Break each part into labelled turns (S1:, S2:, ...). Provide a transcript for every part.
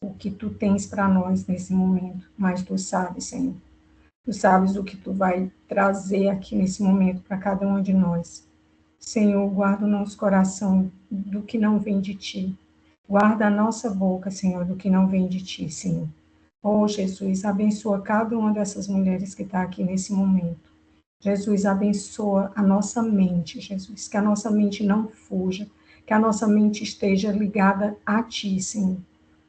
S1: o que tu tens para nós nesse momento, mas tu sabes, Senhor. Tu sabes o que tu vai trazer aqui nesse momento para cada um de nós. Senhor, guarda o nosso coração do que não vem de ti. Guarda a nossa boca, Senhor, do que não vem de ti, Senhor. Oh, Jesus, abençoa cada uma dessas mulheres que está aqui nesse momento. Jesus, abençoa a nossa mente, Jesus, que a nossa mente não fuja, que a nossa mente esteja ligada a ti, Senhor.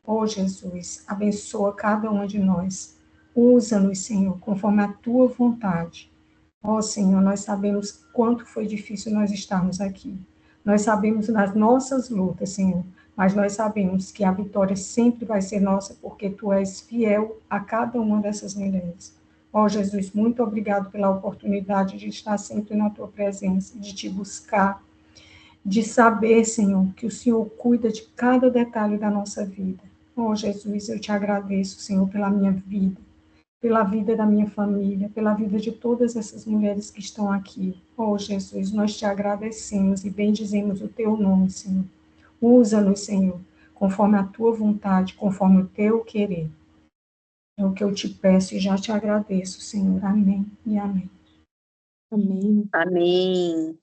S1: Oh, Jesus, abençoa cada uma de nós. Usa-nos, Senhor, conforme a tua vontade. Oh, Senhor, nós sabemos quanto foi difícil nós estarmos aqui. Nós sabemos das nossas lutas, Senhor, mas nós sabemos que a vitória sempre vai ser nossa, porque tu és fiel a cada uma dessas mulheres. Oh, Jesus, muito obrigado pela oportunidade de estar sempre na tua presença, de te buscar, de saber, Senhor, que o Senhor cuida de cada detalhe da nossa vida. Oh, Jesus, eu te agradeço, Senhor, pela minha vida, pela vida da minha família, pela vida de todas essas mulheres que estão aqui. Oh, Jesus, nós te agradecemos e bendizemos o teu nome, Senhor. Usa-nos, Senhor, conforme a tua vontade, conforme o teu querer. É o que eu te peço e já te agradeço, Senhor. Amém e amém.
S2: Amém.
S3: Amém.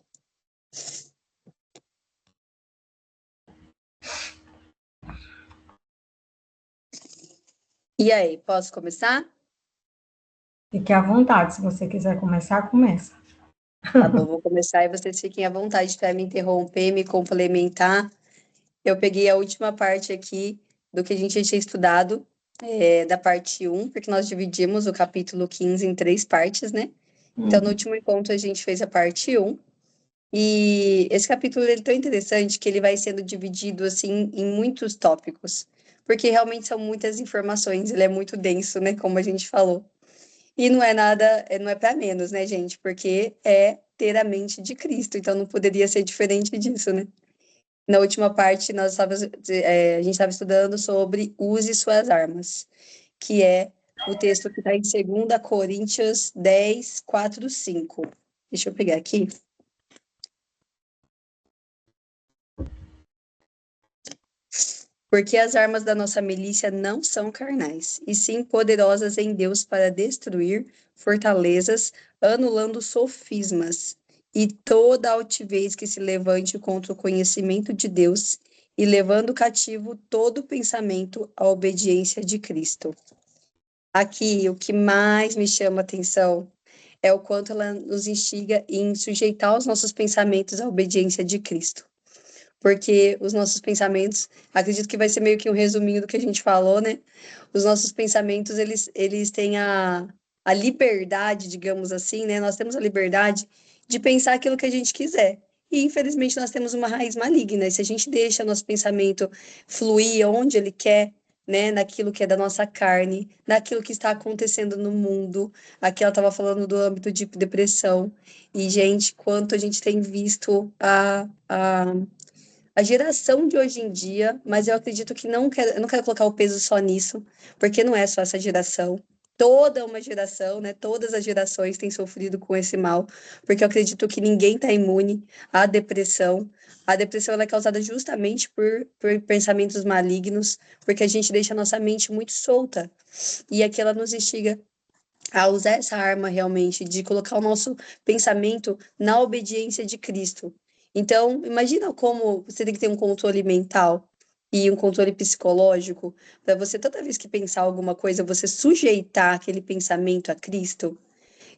S3: E aí, posso começar?
S1: Fique à vontade, se você quiser começar, começa.
S3: Tá bom, vou começar e vocês fiquem à vontade para me interromper, me complementar. Eu peguei a última parte aqui do que a gente tinha estudado, da parte 1, porque nós dividimos o capítulo 15 em 3 partes, né? Então, no último encontro, a gente fez a parte 1. E esse capítulo ele é tão interessante que ele vai sendo dividido, assim, em muitos tópicos. Porque realmente são muitas informações, ele é muito denso, né? Como a gente falou. E não é nada, não é para menos, né, gente? Porque é ter a mente de Cristo, então não poderia ser diferente disso, né? Na última parte, a gente estava estudando sobre use suas armas, que é o texto que está em 2 Coríntios 10, 4, 5. Deixa eu pegar aqui. Porque as armas da nossa milícia não são carnais, e sim poderosas em Deus para destruir fortalezas, anulando sofismas e toda altivez que se levante contra o conhecimento de Deus, e levando cativo todo pensamento à obediência de Cristo. Aqui, o que mais me chama a atenção é o quanto ela nos instiga em sujeitar os nossos pensamentos à obediência de Cristo. Porque os nossos pensamentos, acredito que vai ser meio que um resuminho do que a gente falou, né? Os nossos pensamentos, eles têm a liberdade, digamos assim, né? Nós temos a liberdade de pensar aquilo que a gente quiser. E, infelizmente, nós temos uma raiz maligna. E se a gente deixa nosso pensamento fluir onde ele quer, né? Naquilo que é da nossa carne, naquilo que está acontecendo no mundo. Aqui ela estava falando do âmbito de depressão. E, gente, quanto a gente tem visto a geração de hoje em dia, mas eu acredito que eu não quero colocar o peso só nisso, porque não é só essa geração. Toda uma geração, né? Todas as gerações têm sofrido com esse mal, porque eu acredito que ninguém está imune à depressão. A depressão ela é causada justamente por pensamentos malignos, porque a gente deixa a nossa mente muito solta. E aqui ela nos instiga a usar essa arma realmente, de colocar o nosso pensamento na obediência de Cristo. Então, imagina como você tem que ter um controle mental e um controle psicológico para você, toda vez que pensar alguma coisa, você sujeitar aquele pensamento a Cristo.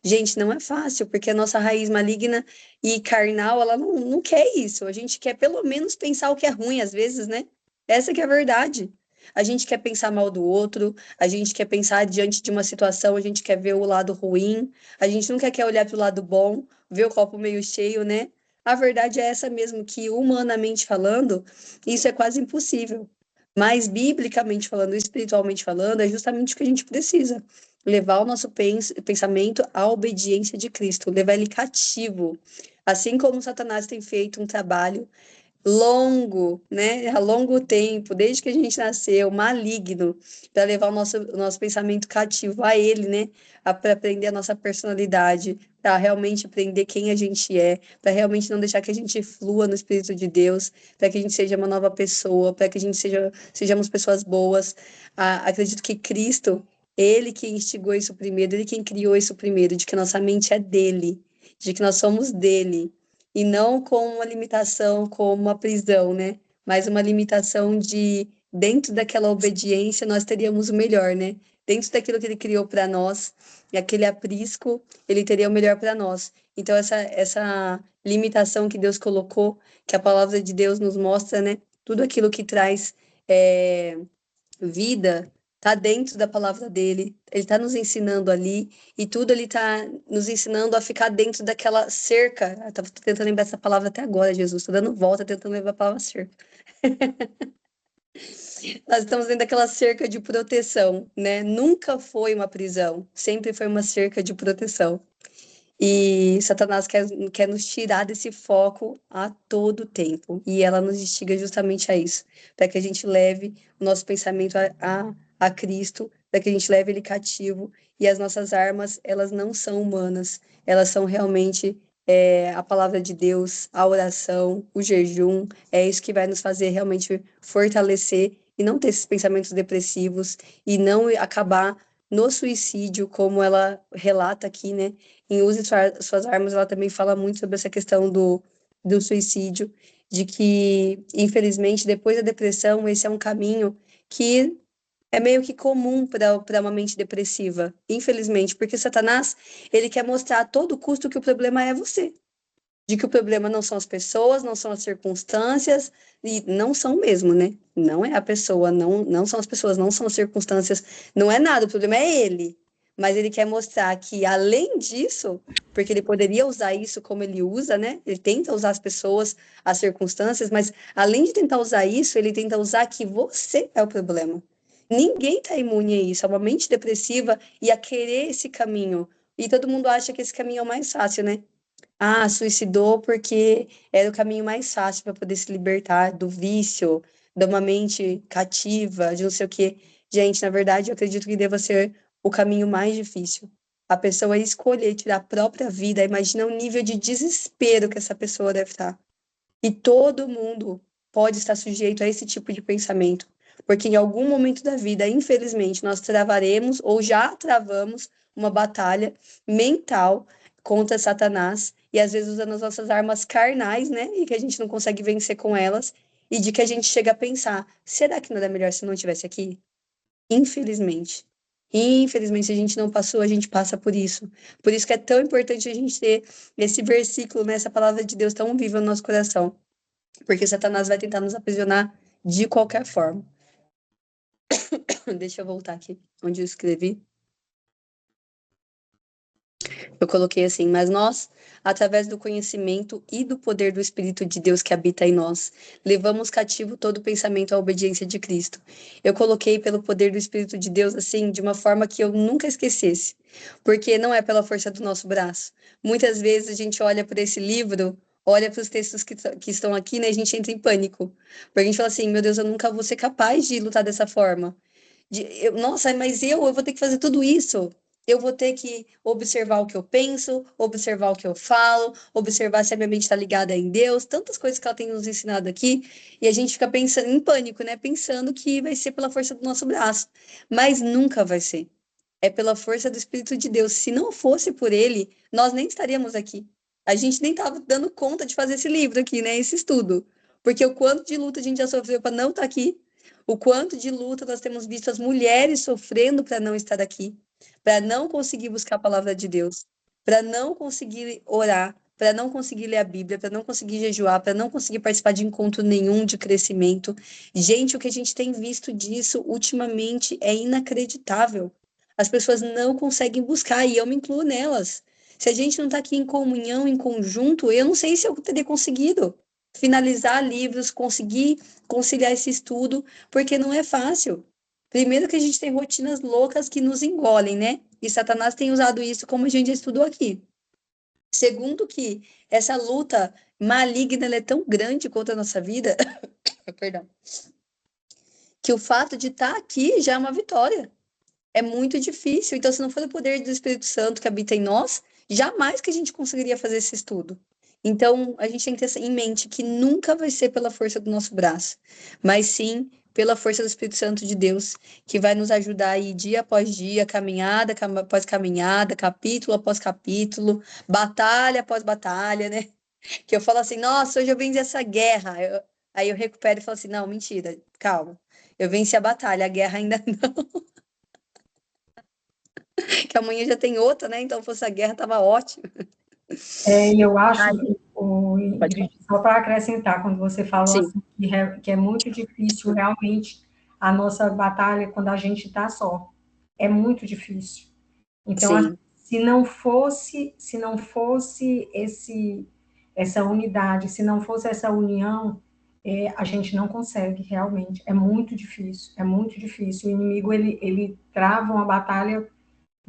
S3: Gente, não é fácil, porque a nossa raiz maligna e carnal, ela não quer isso. A gente quer pelo menos pensar o que é ruim às vezes, né? Essa que é a verdade. A gente quer pensar mal do outro, a gente quer pensar diante de uma situação, a gente quer ver o lado ruim, a gente nunca quer olhar para o lado bom, ver o copo meio cheio, né? A verdade é essa mesmo, que humanamente falando, isso é quase impossível. Mas biblicamente falando, espiritualmente falando, é justamente o que a gente precisa. Levar o nosso pensamento à obediência de Cristo, levar ele cativo. Assim como Satanás tem feito um trabalho longo, né? Há longo tempo, desde que a gente nasceu, maligno, para levar o nosso pensamento cativo a ele, né? Para aprender a nossa personalidade, para realmente aprender quem a gente é, para realmente não deixar que a gente flua no Espírito de Deus, para que a gente seja uma nova pessoa, para que a gente sejamos pessoas boas. Acredito que Cristo, ele quem instigou isso primeiro, ele quem criou isso primeiro, de que nossa mente é dele, de que nós somos dele e não com uma limitação, como uma prisão, né? Mas uma limitação de, dentro daquela obediência, nós teríamos o melhor, né? Dentro daquilo que ele criou para nós, e aquele aprisco, ele teria o melhor para nós. Então, essa limitação que Deus colocou, que a palavra de Deus nos mostra, né? Tudo aquilo que traz vida está dentro da palavra dele, ele está nos ensinando ali, e tudo ele está nos ensinando a ficar dentro daquela cerca. Eu estava tentando lembrar essa palavra até agora, Jesus, estou dando volta tentando lembrar a palavra cerca. Nós estamos dentro daquela cerca de proteção, né? Nunca foi uma prisão, sempre foi uma cerca de proteção. E Satanás quer nos tirar desse foco a todo tempo. E ela nos instiga justamente a isso, para que a gente leve o nosso pensamento a Cristo, para que a gente leve ele cativo. E as nossas armas, elas não são humanas, elas são realmente a palavra de Deus, a oração, o jejum. É isso que vai nos fazer realmente fortalecer e não ter esses pensamentos depressivos e não acabar no suicídio, como ela relata aqui, né? Em Use Suas Armas, ela também fala muito sobre essa questão do suicídio, de que, infelizmente, depois da depressão, esse é um caminho que é meio que comum para uma mente depressiva, infelizmente, porque Satanás, ele quer mostrar a todo custo que o problema é você, de que o problema não são as pessoas, não são as circunstâncias, e não são mesmo, né? Não é a pessoa, não são as pessoas, não são as circunstâncias, não é nada, o problema é ele. Mas ele quer mostrar que, além disso, porque ele poderia usar isso como ele usa, né? Ele tenta usar as pessoas, as circunstâncias, mas além de tentar usar isso, ele tenta usar que você é o problema. Ninguém está imune a isso, a uma mente depressiva e a querer esse caminho. E todo mundo acha que esse caminho é o mais fácil, né? Suicidou porque era o caminho mais fácil para poder se libertar do vício, de uma mente cativa, de não sei o quê. Gente, na verdade, eu acredito que deva ser o caminho mais difícil. A pessoa escolher tirar a própria vida, imagina o nível de desespero que essa pessoa deve estar. E todo mundo pode estar sujeito a esse tipo de pensamento, porque em algum momento da vida, infelizmente, nós travaremos ou já travamos uma batalha mental contra Satanás e às vezes usando as nossas armas carnais, né? E que a gente não consegue vencer com elas, e de que a gente chega a pensar: será que não era melhor se eu não estivesse aqui? Infelizmente. Infelizmente, se a gente não passou, a gente passa por isso. Por isso que é tão importante a gente ter esse versículo, né, essa palavra de Deus tão viva no nosso coração. Porque Satanás vai tentar nos aprisionar de qualquer forma. Deixa eu voltar aqui onde eu escrevi. Eu coloquei assim: mas nós, através do conhecimento e do poder do Espírito de Deus que habita em nós, levamos cativo todo pensamento à obediência de Cristo. Eu coloquei pelo poder do Espírito de Deus assim, de uma forma que eu nunca esquecesse, porque não é pela força do nosso braço. Muitas vezes a gente olha para esse livro, olha para os textos que estão aqui, né, a gente entra em pânico, porque a gente fala assim: meu Deus, eu nunca vou ser capaz de lutar dessa forma. Nossa, mas eu vou ter que fazer tudo isso. Eu vou ter que observar o que eu penso, observar o que eu falo, observar se a minha mente está ligada em Deus, tantas coisas que ela tem nos ensinado aqui, e a gente fica pensando em pânico, né? Pensando que vai ser pela força do nosso braço, mas nunca vai ser. É pela força do Espírito de Deus. Se não fosse por ele, nós nem estaríamos aqui. A gente nem estava dando conta de fazer esse livro aqui, né? Esse estudo. Porque o quanto de luta a gente já sofreu para não estar aqui, o quanto de luta nós temos visto as mulheres sofrendo para não estar aqui, para não conseguir buscar a palavra de Deus, para não conseguir orar, para não conseguir ler a Bíblia, para não conseguir jejuar, para não conseguir participar de encontro nenhum de crescimento. Gente, o que a gente tem visto disso ultimamente é inacreditável. As pessoas não conseguem buscar, e eu me incluo nelas. Se a gente não está aqui em comunhão, em conjunto, eu não sei se eu teria conseguido finalizar livros, conseguir conciliar esse estudo, porque não é fácil. Primeiro que a gente tem rotinas loucas que nos engolem, né? E Satanás tem usado isso como a gente já estudou aqui. Segundo, que essa luta maligna ela é tão grande contra a nossa vida, perdão, que o fato de estar aqui já é uma vitória. É muito difícil. Então, se não for o poder do Espírito Santo que habita em nós, jamais que a gente conseguiria fazer esse estudo. Então, a gente tem que ter em mente que nunca vai ser pela força do nosso braço, mas sim pela força do Espírito Santo de Deus, que vai nos ajudar aí dia após dia, caminhada após caminhada, capítulo após capítulo, batalha após batalha, né? Que eu falo assim, nossa, hoje eu venci essa guerra. Aí eu recupero e falo assim, não, mentira, calma. Eu venci a batalha, a guerra ainda que amanhã já tem outra, né? Então, fosse a guerra, tava ótimo.
S1: E eu acho,
S3: Ai, pode
S1: Ingrid,
S3: falar.
S1: só para acrescentar, quando você falou
S3: Sim,
S1: assim, que é muito difícil realmente a nossa batalha quando a gente está só. É muito difícil. Então,
S3: sim,
S1: se não fosse essa unidade, se não fosse essa união, a gente não consegue realmente. É muito difícil, é muito difícil. O inimigo, ele trava uma batalha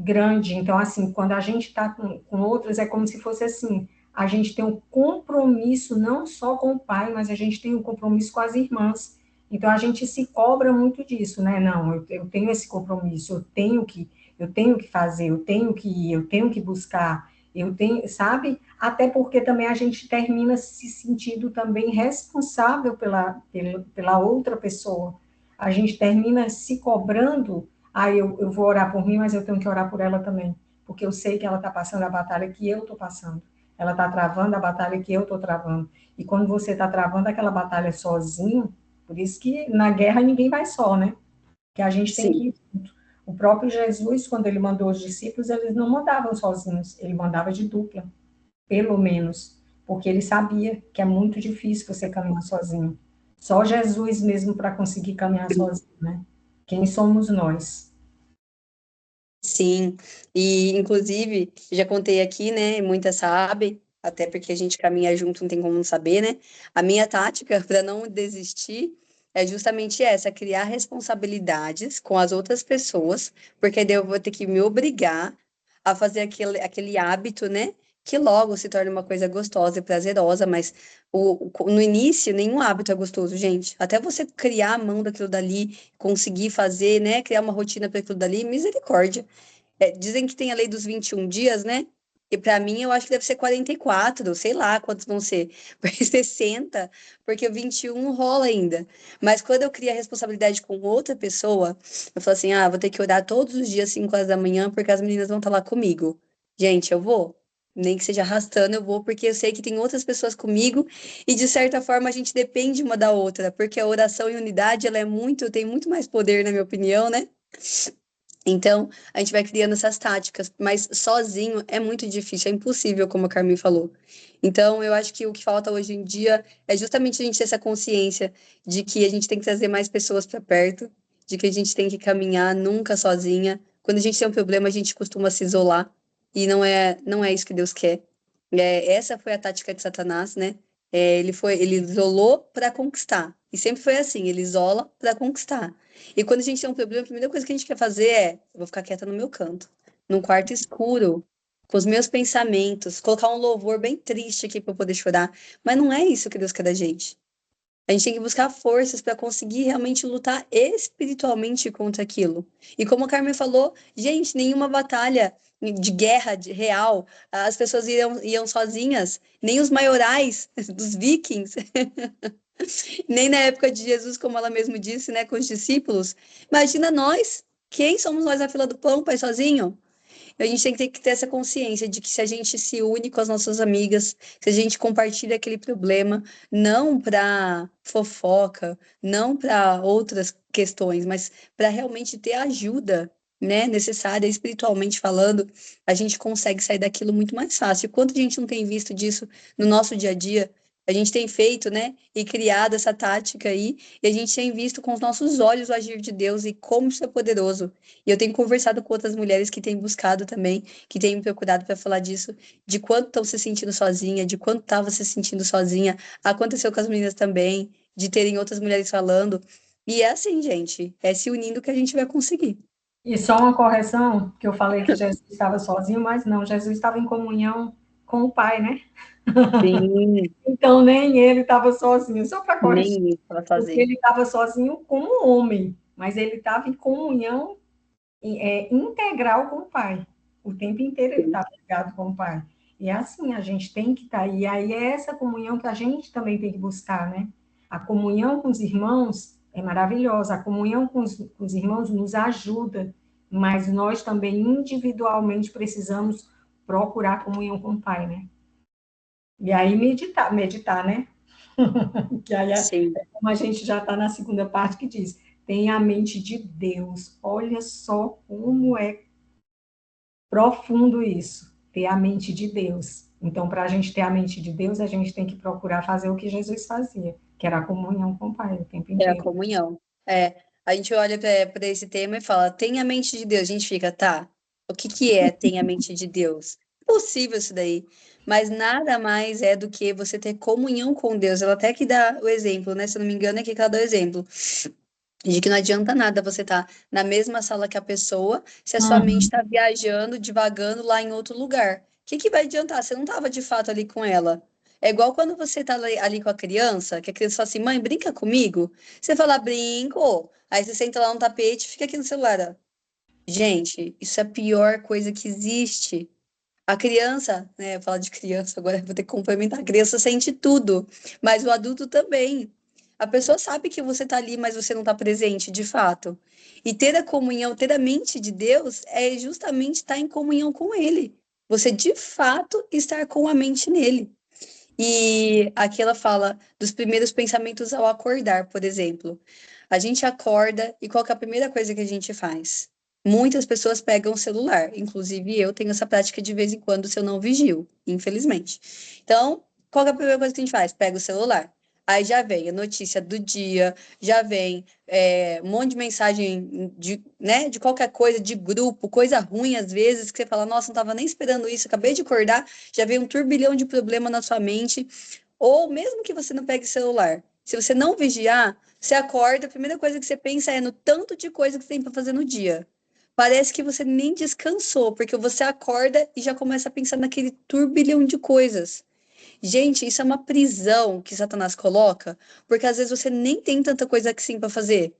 S1: grande. Então, assim, quando a gente está com outras, é como se fosse assim, a gente tem um compromisso não só com o pai, mas a gente tem um compromisso com as irmãs. Então, a gente se cobra muito disso, né? Não, eu tenho esse compromisso, eu tenho que fazer, eu tenho que ir, eu tenho que buscar, eu tenho, sabe? Até porque também a gente termina se sentindo também responsável pela outra pessoa. A gente termina se cobrando. Eu vou orar por mim, mas eu tenho que orar por ela também, porque eu sei que ela está passando a batalha que eu estou passando. Ela está travando a batalha que eu estou travando. E quando você está travando aquela batalha sozinho, por isso que na guerra ninguém vai só, né? Que a gente tem
S3: sim,
S1: que ir junto. O próprio Jesus, quando ele mandou os discípulos, eles não mandavam sozinhos, ele mandava de dupla, pelo menos, porque ele sabia que é muito difícil você caminhar sozinho. Só Jesus mesmo para conseguir caminhar sozinho, né? Quem somos nós?
S3: sim. E, inclusive, já contei aqui, né? Muitas sabem, até porque a gente caminha junto, não tem como não saber, né? A minha tática para não desistir é justamente essa, criar responsabilidades com as outras pessoas, porque daí eu vou ter que me obrigar a fazer aquele hábito, né? Que logo se torna uma coisa gostosa e prazerosa, mas no início nenhum hábito é gostoso, gente. Até você criar a mão daquilo dali, conseguir fazer, né? Criar uma rotina para aquilo dali, misericórdia. Dizem que tem a lei dos 21 dias, né? E para mim, eu acho que deve ser 44, sei lá quantos vão ser, porque 60, porque o 21 rola ainda. Mas quando eu crio a responsabilidade com outra pessoa, eu falo assim: ah, vou ter que orar todos os dias, 5 horas da manhã, porque as meninas vão estar lá comigo. Gente, eu vou. Nem que seja arrastando, eu vou, porque eu sei que tem outras pessoas comigo e, de certa forma, a gente depende uma da outra, porque a oração em unidade, ela tem muito mais poder, na minha opinião, né? Então, a gente vai criando essas táticas, mas sozinho é muito difícil, é impossível, como a Carmen falou. Então, eu acho que o que falta hoje em dia é justamente a gente ter essa consciência de que a gente tem que trazer mais pessoas para perto, de que a gente tem que caminhar nunca sozinha. Quando a gente tem um problema, a gente costuma se isolar, e não é isso que Deus quer. Essa foi a tática de Satanás, né? Ele isolou para conquistar. E sempre foi assim, ele isola para conquistar. E quando a gente tem um problema, a primeira coisa que a gente quer fazer eu vou ficar quieta no meu canto, num quarto escuro, com os meus pensamentos, colocar um louvor bem triste aqui para eu poder chorar. Mas não é isso que Deus quer da gente. A gente tem que buscar forças para conseguir realmente lutar espiritualmente contra aquilo. E como a Carmen falou, gente, nenhuma batalha de guerra real, as pessoas iam sozinhas, nem os maiorais dos vikings, nem na época de Jesus, como ela mesmo disse, né, com os discípulos. Imagina nós, quem somos nós na fila do pão para ir sozinho? A gente tem que ter essa consciência de que se a gente se une com as nossas amigas, se a gente compartilha aquele problema, não para fofoca, não para outras questões, mas para realmente ter ajuda, né, necessária espiritualmente falando, a gente consegue sair daquilo muito mais fácil. Quanto a gente não tem visto disso no nosso dia a dia? A gente tem feito, né, e criado essa tática aí, e a gente tem visto com os nossos olhos o agir de Deus e como isso é poderoso. E eu tenho conversado com outras mulheres que têm buscado também, que têm me procurado para falar disso, de quanto estão se sentindo sozinha, de quanto estava se sentindo sozinha. Aconteceu com as meninas também, de terem outras mulheres falando. E é assim, gente, é se unindo que a gente vai conseguir.
S1: E só uma correção, que eu falei que Jesus estava sozinho, mas não, Jesus estava em comunhão com o Pai, né?
S3: Sim,
S1: Então, nem ele estava sozinho, só para corrigir,
S3: nem isso ela
S1: porque
S3: fazia.
S1: ele estava sozinho como homem, mas ele estava em comunhão integral com o Pai. O tempo inteiro ele estava ligado com o Pai. E é assim, a gente tem que estar aí. E aí é essa comunhão que a gente também tem que buscar, né? A comunhão com os irmãos é maravilhosa. A comunhão com os irmãos nos ajuda, mas nós também individualmente precisamos procurar a comunhão com o Pai, né? E aí meditar, né? Que aí
S3: Sim,
S1: é como a gente já está na segunda parte que diz, tem a mente de Deus. Olha só como é profundo isso, ter a mente de Deus. Então, para a gente ter a mente de Deus, a gente tem que procurar fazer o que Jesus fazia, que era a comunhão com o Pai o tempo
S3: é a
S1: inteiro.
S3: comunhão. É, a gente olha para esse tema e fala, tem a mente de Deus. A gente fica, tá, o que que é tem a mente de Deus? Impossível isso daí. Mas nada mais é do que você ter comunhão com Deus. Ela até que dá o exemplo, né? Se eu não me engano, é aqui que ela dá o exemplo. De que não adianta nada você estar na mesma sala que a pessoa, se a sua mente
S1: Uhum.
S3: está viajando, divagando lá em outro lugar. O que que vai adiantar? Você não estava de fato ali com ela. É igual quando você está ali com a criança, que a criança fala assim, mãe, brinca comigo. Você fala, brinco. Aí você senta lá no tapete e fica aqui no celular. Ó. Gente, isso é a pior coisa que existe. A criança, né? Falar de criança, agora eu vou ter que complementar. A criança sente tudo, mas o adulto também. A pessoa sabe que você está ali, mas você não está presente, de fato. E ter a comunhão, ter a mente de Deus é justamente estar em comunhão com Ele. Você, de fato, estar com a mente nele. E aqui ela fala dos primeiros pensamentos ao acordar, por exemplo. A gente acorda e qual que é a primeira coisa que a gente faz? Muitas pessoas pegam o celular, inclusive eu tenho essa prática de vez em quando se eu não vigio, infelizmente. Então, qual que é a primeira coisa que a gente faz? Pega o celular. Aí já vem a notícia do dia, já vem um monte de mensagem de, né, de qualquer coisa, de grupo, coisa ruim às vezes, que você fala, nossa, não estava nem esperando isso, acabei de acordar, já vem um turbilhão de problema na sua mente. Ou mesmo que você não pegue celular, se você não vigiar, você acorda, a primeira coisa que você pensa é no tanto de coisa que você tem para fazer no dia. Parece que você nem descansou, porque você acorda e já começa a pensar naquele turbilhão de coisas. Gente, isso é uma prisão que Satanás coloca, porque às vezes você nem tem tanta coisa assim para fazer.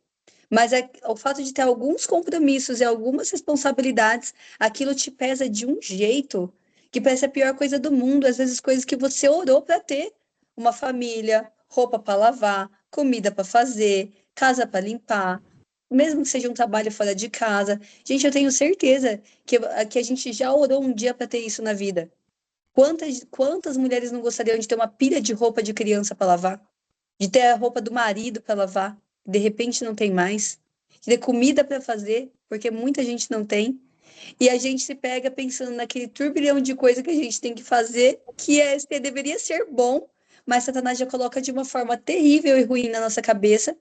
S3: Mas o fato de ter alguns compromissos e algumas responsabilidades, aquilo te pesa de um jeito que parece a pior coisa do mundo. Às vezes, coisas que você orou para ter: uma família, roupa para lavar, comida para fazer, casa para limpar, mesmo que seja um trabalho fora de casa. Gente, eu tenho certeza que a gente já orou um dia para ter isso na vida. Quantas mulheres não gostariam de ter uma pilha de roupa de criança para lavar? De ter a roupa do marido para lavar, de repente não tem mais, de ter comida para fazer, porque muita gente não tem, e a gente se pega pensando naquele turbilhão de coisa que a gente tem que fazer, que deveria ser bom, mas Satanás já coloca de uma forma terrível e ruim na nossa cabeça,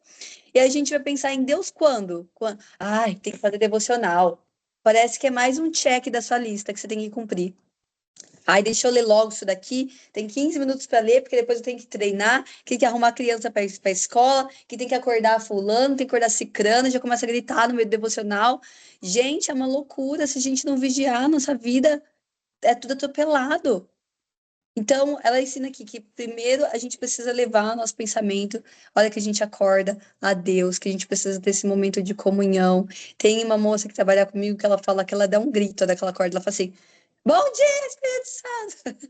S3: e a gente vai pensar em Deus quando? Ai, tem que fazer devocional. Parece que é mais um check da sua lista que você tem que cumprir. Ai, deixa eu ler logo isso daqui. Tem 15 minutos para ler, porque depois eu tenho que treinar, que tem que arrumar a criança para a escola, que tem que acordar fulano, tem que acordar cicrano, já começa a gritar no meio do devocional. Gente, é uma loucura. Se a gente não vigiar, nossa vida é tudo atropelado. Então, ela ensina aqui que primeiro a gente precisa levar o nosso pensamento, a hora que a gente acorda, a Deus, que a gente precisa ter esse momento de comunhão. Tem uma moça que trabalha comigo que ela fala que ela dá um grito a hora que ela acorda, ela fala assim: Bom dia, Espírito Santo!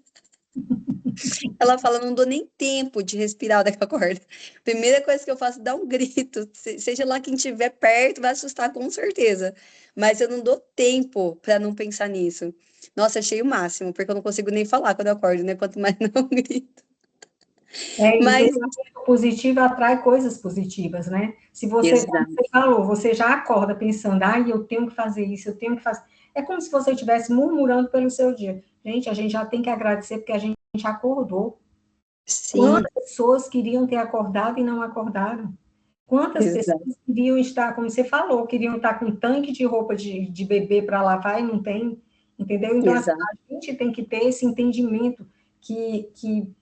S3: Ela fala, não dou nem tempo de respirar daquela corda. Primeira coisa que eu faço é dar um grito. Seja lá quem estiver perto, vai assustar com certeza. Mas eu não dou tempo para não pensar nisso. Nossa, achei o máximo, porque eu não consigo nem falar quando eu acordo, né? Quanto mais não grito.
S1: E
S3: Mas,
S1: pensamento positivo atrai coisas positivas, né? Se você, como
S3: exato,
S1: você falou, você já acorda pensando, ai, eu tenho que fazer isso, eu tenho que fazer. É como se você estivesse murmurando pelo seu dia. Gente, a gente já tem que agradecer porque a gente acordou.
S3: sim,
S1: Quantas pessoas queriam ter acordado e não acordaram? Quantas
S3: exato,
S1: pessoas queriam estar, como você falou, queriam estar com um tanque de roupa de bebê para lavar e não tem, entendeu? Então, assim,
S3: exato.
S1: a gente tem que ter esse entendimento que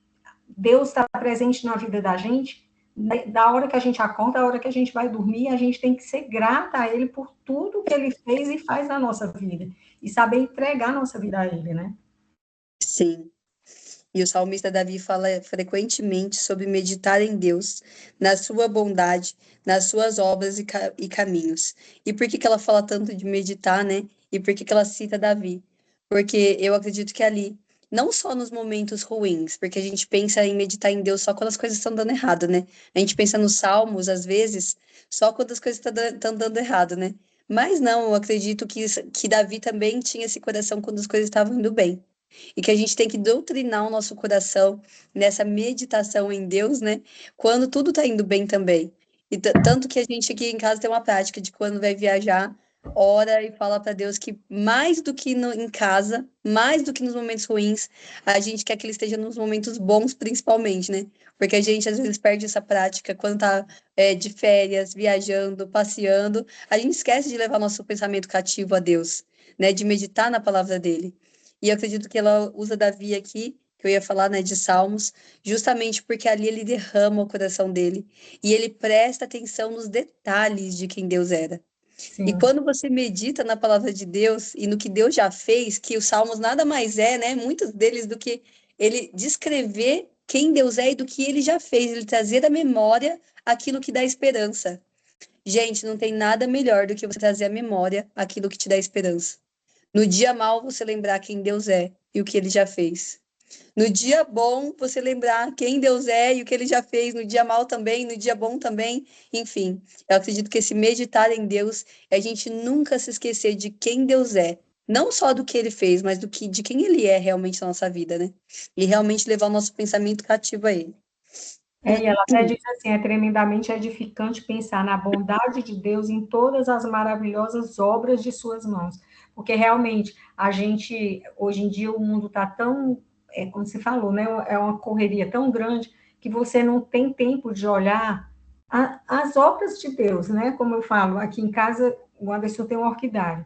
S1: Deus está presente na vida da gente, né? Da hora que a gente acorda, da hora que a gente vai dormir, a gente tem que ser grata a Ele por tudo que Ele fez e faz na nossa vida. E saber entregar a nossa vida a Ele, né?
S3: Sim. E o salmista Davi fala frequentemente sobre meditar em Deus, na sua bondade, nas suas obras e caminhos. E por que que ela fala tanto de meditar, né? E por que que ela cita Davi? Porque eu acredito que ali, não só nos momentos ruins, porque a gente pensa em meditar em Deus só quando as coisas estão dando errado, né? A gente pensa nos salmos, às vezes, só quando as coisas estão dando errado, né? Mas não, eu acredito que Davi também tinha esse coração quando as coisas estavam indo bem e que a gente tem que doutrinar o nosso coração nessa meditação em Deus, né? Quando tudo tá indo bem também. E tanto que a gente aqui em casa tem uma prática de quando vai viajar, ora e fala para Deus que mais do que em casa, mais do que nos momentos ruins, a gente quer que ele esteja nos momentos bons, principalmente, né? Porque a gente às vezes perde essa prática quando tá de férias, viajando, passeando, a gente esquece de levar nosso pensamento cativo a Deus, né? De meditar na palavra dele. E eu acredito que ela usa Davi aqui, que eu ia falar, né, de Salmos, justamente porque ali ele derrama o coração dele e ele presta atenção nos detalhes de quem Deus era. E
S1: Sim,
S3: quando você medita na palavra de Deus e no que Deus já fez, que os Salmos nada mais é, né, muitos deles do que ele descrever quem Deus é e do que ele já fez, ele trazer da memória aquilo que dá esperança. Gente, não tem nada melhor do que você trazer à memória aquilo que te dá esperança. No dia mal, você lembrar quem Deus é e o que ele já fez. No dia bom, você lembrar quem Deus é e o que ele já fez. No dia mal também, no dia bom também. Enfim, eu acredito que esse meditar em Deus é a gente nunca se esquecer de quem Deus é. Não só do que ele fez, mas de quem ele é realmente na nossa vida, né? E realmente levar o nosso pensamento cativo a ele.
S1: e ela até diz assim, é tremendamente edificante pensar na bondade de Deus em todas as maravilhosas obras de suas mãos, porque realmente a gente, hoje em dia o mundo está tão, como você falou, né, é uma correria tão grande que você não tem tempo de olhar as obras de Deus, né, como eu falo, aqui em casa o Anderson tem um orquidário,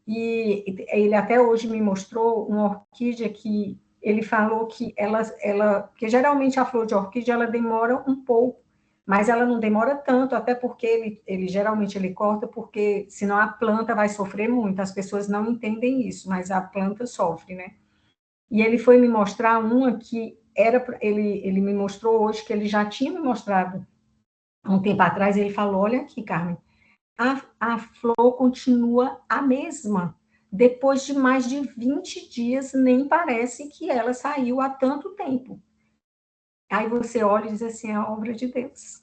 S1: e ele até hoje me mostrou uma orquídea que ele falou que porque geralmente a flor de orquídea ela demora um pouco, mas ela não demora tanto, até porque ele geralmente ele corta, porque senão a planta vai sofrer muito. As pessoas não entendem isso, mas a planta sofre, né? E ele foi me mostrar uma que ele me mostrou hoje, que ele já tinha me mostrado há um tempo atrás, ele falou: olha aqui, Carmen, a flor continua a mesma. Depois de mais de 20 dias, nem parece que ela saiu há tanto tempo. Aí você olha e diz assim, é a obra de Deus.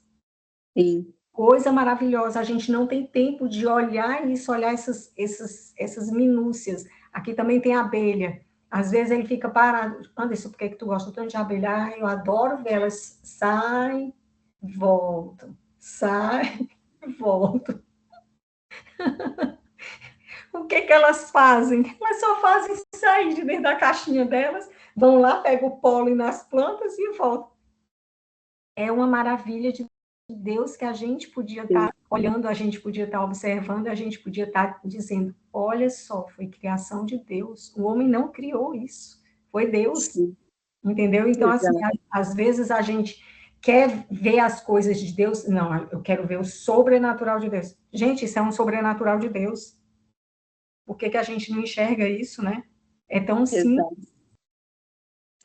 S3: Sim.
S1: Coisa maravilhosa, a gente não tem tempo de olhar isso, olhar essas minúcias. Aqui também tem abelha. Às vezes ele fica parado. Anderson, por que tu gosta tanto de abelha? Ah, eu adoro ver elas. Sai, voltam. Sai, voltam. O que que elas fazem? Elas só fazem sair de dentro da caixinha delas, vão lá, pegam o pólen nas plantas e voltam. É uma maravilha de Deus que a gente podia estar olhando, a gente podia estar observando, a gente podia estar dizendo: olha só, foi criação de Deus. O homem não criou isso, foi Deus.
S3: Sim.
S1: Entendeu? Então, assim,
S3: Exato.
S1: às vezes a gente quer ver as coisas de Deus. Não, eu quero ver o sobrenatural de Deus. Gente, isso é um sobrenatural de Deus. Por que que a gente não enxerga isso, né? É tão simples,
S3: Exato.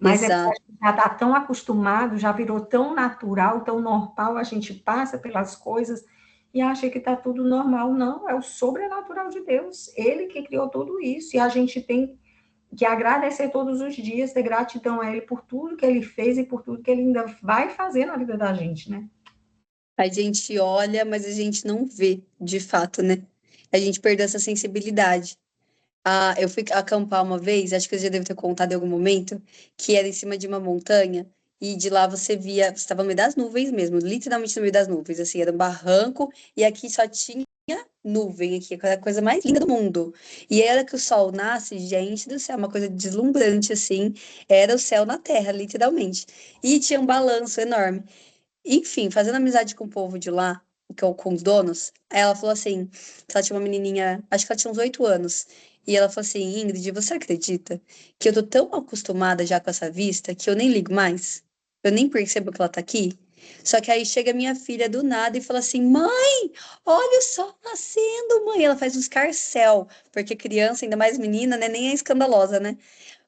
S1: mas é porque a
S3: Exato.
S1: gente já está tão acostumado, já virou tão natural, tão normal, a gente passa pelas coisas e acha que está tudo normal. Não, é o sobrenatural de Deus. Ele que criou tudo isso. E a gente tem que agradecer todos os dias, ter gratidão a Ele por tudo que Ele fez e por tudo que Ele ainda vai fazer na vida da gente, né?
S3: A gente olha, mas a gente não vê, de fato, né? A gente perdeu essa sensibilidade. Ah, eu fui acampar uma vez, acho que eu já devo ter contado em algum momento, que era em cima de uma montanha, e de lá você via, você estava no meio das nuvens mesmo, literalmente no meio das nuvens, assim, era um barranco, e aqui só tinha nuvem aqui, era a coisa mais linda do mundo. E era que o sol nasce, gente do céu, uma coisa deslumbrante, assim, era o céu na terra, literalmente. E tinha um balanço enorme. Enfim, fazendo amizade com o povo de lá, com os donos, aí ela falou assim, que ela tinha uma menininha, acho que ela tinha uns 8 anos, e ela falou assim, Ingrid, você acredita que eu tô tão acostumada já com essa vista que eu nem ligo mais? Eu nem percebo que ela tá aqui? Só que aí chega minha filha do nada e fala assim, mãe, olha o sol nascendo, mãe. Ela faz um escarcéu, porque criança, ainda mais menina, né, nem é escandalosa, né?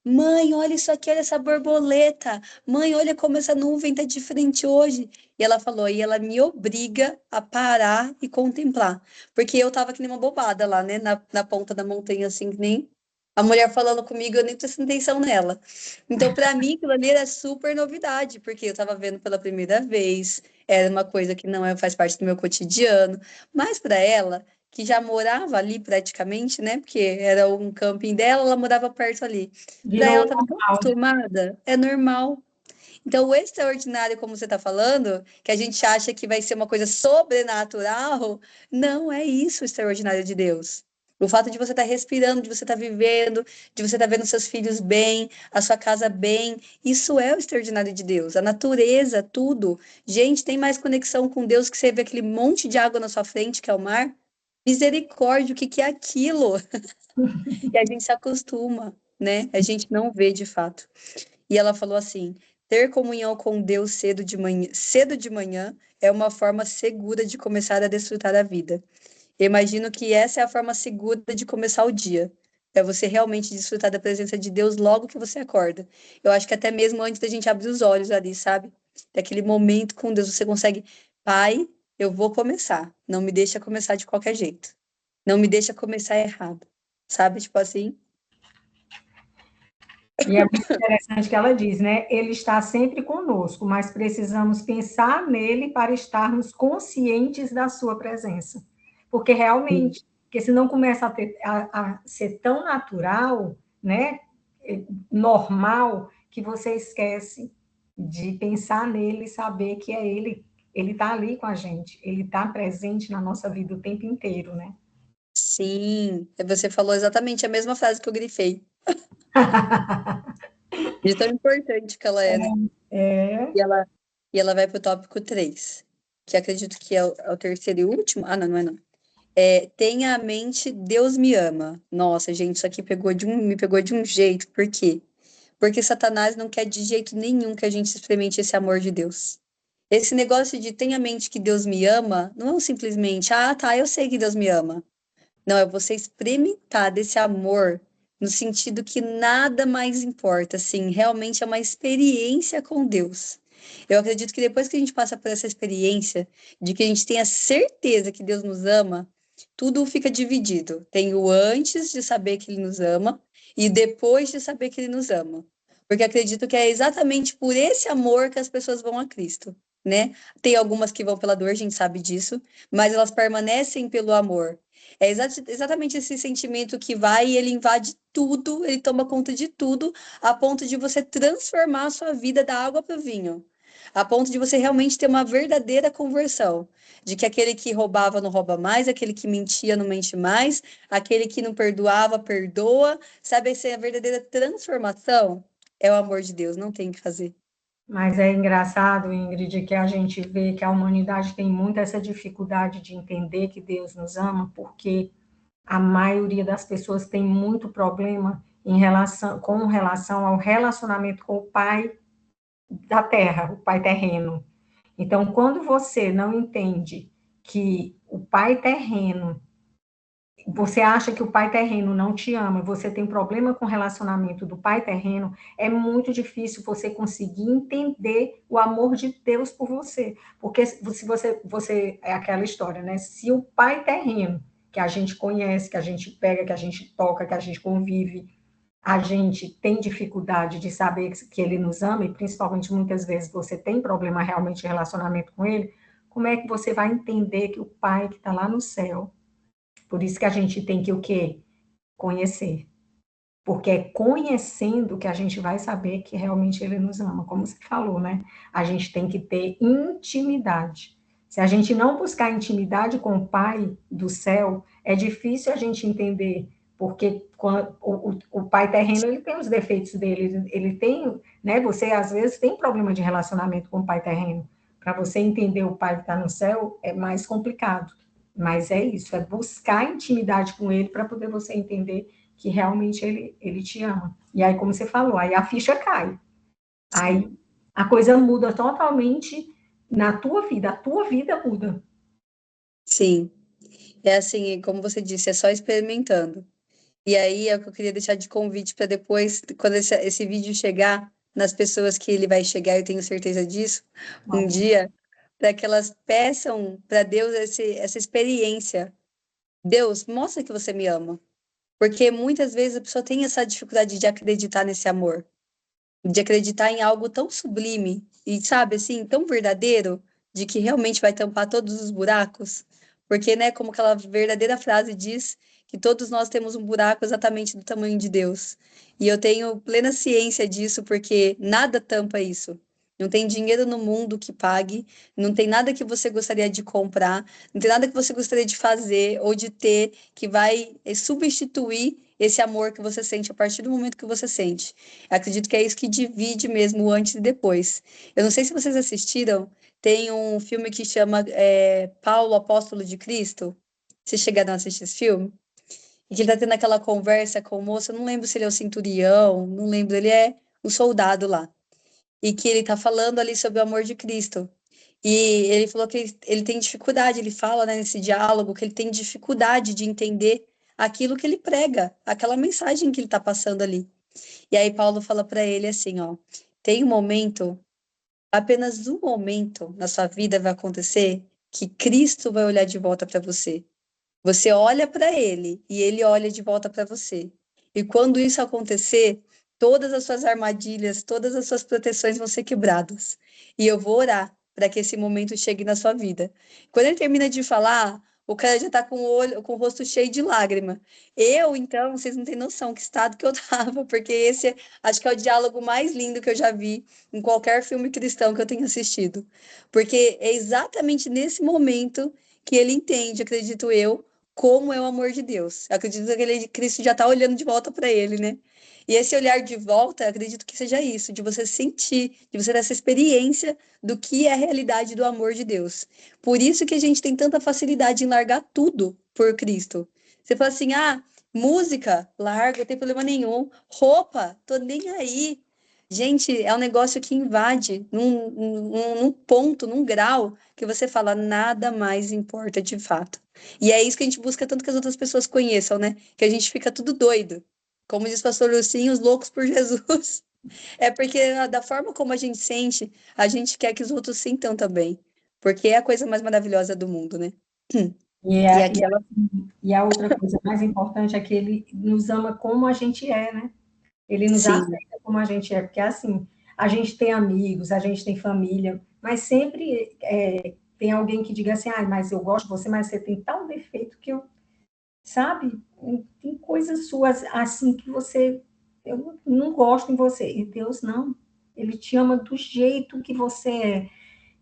S3: Mãe, olha isso aqui, olha essa borboleta. Mãe, olha como essa nuvem tá diferente hoje. E ela falou, e ela me obriga a parar e contemplar. Porque eu tava que nem uma bobada lá, né? Na ponta da montanha, assim, que nem a mulher falando comigo, eu nem prestando atenção nela. Então, para mim, aquilo ali era super novidade, porque eu tava vendo pela primeira vez, era uma coisa que não faz parte do meu cotidiano. Mas para ela, que já morava ali praticamente, né? Porque era um camping dela, ela morava perto ali. Para
S1: Virou
S3: ela, estava tão
S1: normal.
S3: acostumada, é normal. Então, o extraordinário, como você está falando, que a gente acha que vai ser uma coisa sobrenatural, não é isso o extraordinário de Deus. O fato de você estar respirando, de você estar vivendo, de você estar vendo seus filhos bem, a sua casa bem, isso é o extraordinário de Deus. A natureza, tudo. Gente, tem mais conexão com Deus que você vê aquele monte de água na sua frente, que é o mar? Misericórdia, o que que é aquilo? E a gente se acostuma, né? A gente não vê de fato. E ela falou assim: ter comunhão com Deus cedo de manhã é uma forma segura de começar a desfrutar a vida. Eu imagino que essa é a forma segura de começar o dia. É você realmente desfrutar da presença de Deus logo que você acorda. Eu acho que até mesmo antes da gente abrir os olhos ali, sabe? Daquele momento com Deus, você consegue, Pai, eu vou começar. Não me deixa começar de qualquer jeito. Não me deixa começar errado. Sabe? Tipo assim.
S1: E é muito interessante que ela diz, né? Ele está sempre conosco, mas precisamos pensar nele para estarmos conscientes da sua presença. Porque realmente, porque senão começa a ser tão natural, né? Normal, que você esquece de pensar nele e saber que é ele está ali com a gente, ele está presente na nossa vida o tempo inteiro, né?
S3: Sim, você falou exatamente a mesma frase que eu grifei. De tão importante que ela é, né?
S1: É,
S3: E ela, e ela vai pro tópico 3, que acredito que é o terceiro e último. Ah, não, não é não. É, tenha a mente, Deus me ama. Nossa, gente, isso aqui me pegou de um jeito. Por quê? Porque Satanás não quer de jeito nenhum que a gente experimente esse amor de Deus. Esse negócio de tenha a mente que Deus me ama, não é simplesmente, ah, tá, eu sei que Deus me ama. Não, é você experimentar desse amor no sentido que nada mais importa, assim, realmente é uma experiência com Deus. Eu acredito que depois que a gente passa por essa experiência de que a gente tenha certeza que Deus nos ama, tudo fica dividido. Tem o antes de saber que Ele nos ama e depois de saber que Ele nos ama. Porque acredito que é exatamente por esse amor que as pessoas vão a Cristo, né? Tem algumas que vão pela dor, a gente sabe disso, mas elas permanecem pelo amor. É exatamente esse sentimento que vai e ele invade tudo, ele toma conta de tudo, a ponto de você transformar a sua vida da água para o vinho. A ponto de você realmente ter uma verdadeira conversão. De que aquele que roubava não rouba mais, aquele que mentia não mente mais, aquele que não perdoava, perdoa. Sabe, essa é a verdadeira transformação? É o amor de Deus, não tem o que fazer.
S1: mas é engraçado, Ingrid, que a gente vê que a humanidade tem muito essa dificuldade de entender que Deus nos ama, porque a maioria das pessoas tem muito problema com relação ao relacionamento com o pai da terra, o pai terreno. Então, quando você não entende que o pai terreno, você acha que o pai terreno não te ama, você tem problema com o relacionamento do pai terreno, é muito difícil você conseguir entender o amor de Deus por você. Porque se você é aquela história, né? Se o pai terreno, que a gente conhece, que a gente pega, que a gente toca, que a gente convive, a gente tem dificuldade de saber que ele nos ama, e principalmente muitas vezes você tem problema realmente de relacionamento com ele, como é que você vai entender que o pai que está lá no céu, por isso que a gente tem que o quê? Conhecer. Porque é conhecendo que a gente vai saber que realmente ele nos ama, como você falou, né? A gente tem que ter intimidade. Se a gente não buscar intimidade com o Pai do céu, é difícil a gente entender, porque o Pai terreno ele tem os defeitos dele, ele tem, né? Você às vezes tem problema de relacionamento com o Pai terreno. Para você entender o Pai que está no céu é mais complicado. Mas é isso, é buscar intimidade com ele para poder você entender que realmente ele te ama. E aí, como você falou, aí a ficha cai. Aí
S3: Sim.
S1: a coisa muda totalmente na tua vida, a tua vida muda.
S3: Sim. É assim, como você disse, é só experimentando. E aí é o que eu queria deixar de convite para depois, quando esse vídeo chegar nas pessoas que ele vai chegar, eu tenho certeza disso, um
S1: Amém.
S3: dia, para que elas peçam para Deus essa experiência. Deus, mostra que você me ama. Porque muitas vezes a pessoa tem essa dificuldade de acreditar nesse amor, de acreditar em algo tão sublime e, sabe, assim, tão verdadeiro, de que realmente vai tampar todos os buracos. Porque, né, como aquela verdadeira frase diz, que todos nós temos um buraco exatamente do tamanho de Deus. E eu tenho plena ciência disso, porque nada tampa isso. Não tem dinheiro no mundo que pague, não tem nada que você gostaria de comprar, não tem nada que você gostaria de fazer ou de ter que vai substituir esse amor que você sente a partir do momento que você sente. Acredito que é isso que divide mesmo o antes e depois. Eu não sei se vocês assistiram, tem um filme que chama Paulo, Apóstolo de Cristo. Vocês chegaram a assistir esse filme? E que ele tá tendo aquela conversa com o moço, eu não lembro se ele é o centurião, não lembro, ele é o soldado lá. E que ele tá falando ali sobre o amor de Cristo. E ele falou que ele tem dificuldade, ele fala, né, nesse diálogo, que ele tem dificuldade de entender aquilo que ele prega, aquela mensagem que ele tá passando ali. E aí Paulo fala para ele assim, ó, tem um momento, apenas um momento na sua vida vai acontecer que Cristo vai olhar de volta para você. Você olha para ele e ele olha de volta para você. E quando isso acontecer, todas as suas armadilhas, todas as suas proteções vão ser quebradas. E eu vou orar para que esse momento chegue na sua vida. Quando ele termina de falar, o cara já está com o olho, com o rosto cheio de lágrima. Eu, então, vocês não têm noção que estado que eu tava, porque esse acho que é o diálogo mais lindo que eu já vi em qualquer filme cristão que eu tenha assistido. Porque é exatamente nesse momento que ele entende, acredito eu, como é o amor de Deus. Eu acredito que Cristo já está olhando de volta para ele, né? E esse olhar de volta, acredito que seja isso, de você sentir, de você ter essa experiência do que é a realidade do amor de Deus. Por isso que a gente tem tanta facilidade em largar tudo por Cristo. Você fala assim, ah, música, larga, não tem problema nenhum. Roupa, tô nem aí. Gente, é um negócio que invade num ponto, num grau, que você fala, nada mais importa de fato. E é isso que a gente busca tanto que as outras pessoas conheçam, né? Que a gente fica tudo doido. Como diz o pastor Lucinho, os loucos por Jesus. É porque da forma como a gente sente, a gente quer que os outros sintam também. Porque é a coisa mais maravilhosa do mundo, né?
S1: E
S3: E
S1: a, e, a,
S3: aquela.
S1: e a outra coisa mais importante é que ele nos ama como a gente é, né? Ele nos
S3: Sim,
S1: aceita como a gente é, porque assim, a gente tem amigos, a gente tem família, mas sempre tem alguém que diga assim, ah, mas eu gosto de você, mas você tem tal defeito que eu, sabe? Tem coisas suas assim que eu não gosto em você. E Deus não. Ele te ama do jeito que você é.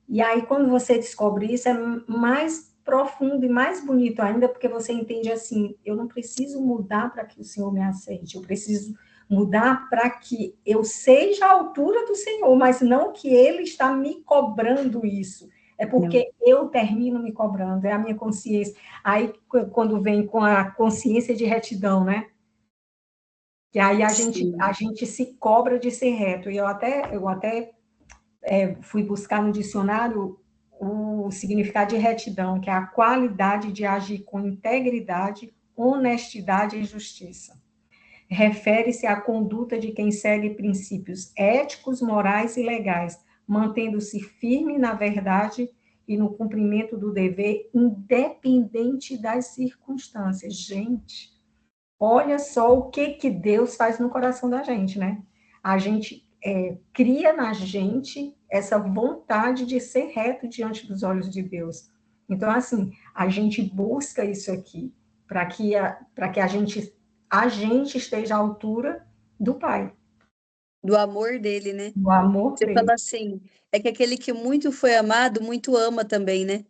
S1: E aí, quando você descobre isso, é mais profundo e mais bonito ainda, porque você entende assim: eu não preciso mudar para que o Senhor me aceite, eu preciso mudar para que eu seja a altura do Senhor, mas não que Ele está me cobrando isso. É
S3: não.
S1: porque eu termino me cobrando, é a minha consciência. Aí, quando vem com a consciência de retidão, né? Que aí a
S3: Sim.
S1: gente se cobra de ser reto. E eu até fui buscar no dicionário o significado de retidão, que é a qualidade de agir com integridade, honestidade e justiça. Refere-se à conduta de quem segue princípios éticos, morais e legais, mantendo-se firme na verdade e no cumprimento do dever, independente das circunstâncias. Gente, olha só o que Deus faz no coração da gente, né? A gente cria na gente essa vontade de ser reto diante dos olhos de Deus. Então, assim, a gente busca isso aqui para que a gente esteja à altura do Pai,
S3: Do amor dele, né?
S1: do amor
S3: Você
S1: dele.
S3: fala assim, é que aquele que muito foi amado, muito ama também, né?